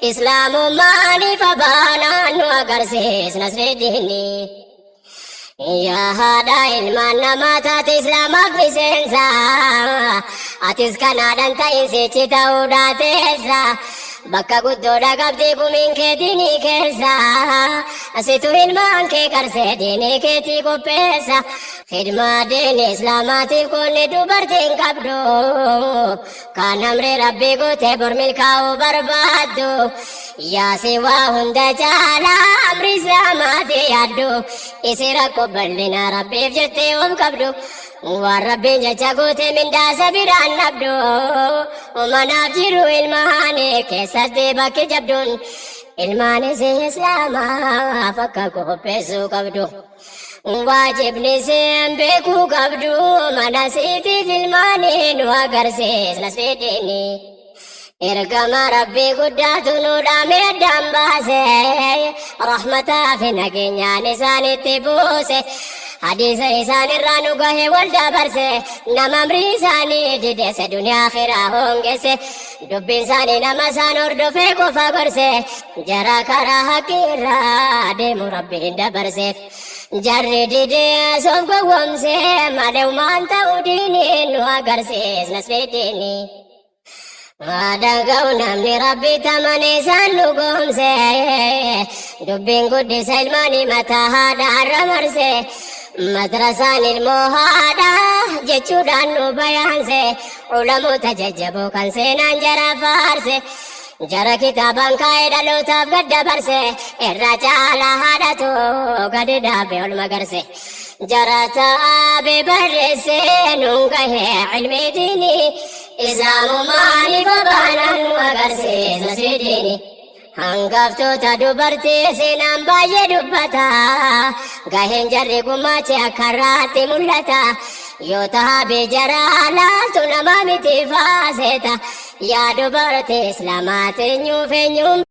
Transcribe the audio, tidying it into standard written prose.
islaamummaani fabaanaan nu agarsiis nasridiini. Yaa haadha ilmaan namaa taate islaamaaf miseensa, atis kanaadhaan ta'insichi ta'uu daateessa. Bakka guddoodha qabdi gumiin keetinii keessa, asitu ilmaan kee qarsee diinii keetii qopheessa. Khidmaa diini islaamaatiif kunni dubartiin qabdu, kan amri rabbii guutee bor milkaa'uu barbaaddu. Yaasi waa hunda caalaa amri islaamaati yaaddu, isi rakkoo bal'ina rabbiif jettee of qabdu. Waan rabbiin jecha guutee mindaasa biraan dhabdu, manaaf jiru ilmaanii keessatti bakki jabduun. Ilmaanis islaamaaf akka qopheessuu qabdu, waajibni seen beekuu qabdu. Mana siitiif ilmaanii nu agarsiis nasridiini. Ergama rabbii guddaatu nu dhaame addaan baase, rahmataa fi nageenyaan isaanitti buuse. Hadiisa isaan irraa nu gahe wal dabarse, nama amri isaanii dideesse duniyaa akhiraa hongesse. Dubbiin isaanii nama isaan hordofee qofa gorse, jara karaa haqqii irraa deemu rabbiin dabarse. Jarri didee soof gowwomse, malee maan ta'uu diiniin nu agarsiis nasridiini. Dhaga'u namni rabbi tamane isaan dhugoomse, dubbiin guddisa ilmaanii mataa haadhaarra marse. Madrasaan ilmoo haadha jechuudhaan nu bayaanse, ulamoota jajjaboo kan seenaan jara faarse. Jara kitaabaan kaa'ee dhalootaaf gad dabarse, irra caalaa haadhatu gadi dhaabee ol magarse. Jara taabee barreesse nuun gahee ilmi diini, islaamummaani fabaanaan nu agarsiis nasridiini. Hangaftoota dubartii seenaan baay'ee dubbata, gaheen jarri gumaache akka irraatti mul'ata. Yoo taabee jaraa laaltu nama miti faaseeta, yaa dubartii islaamaati eenyuuf eenyuun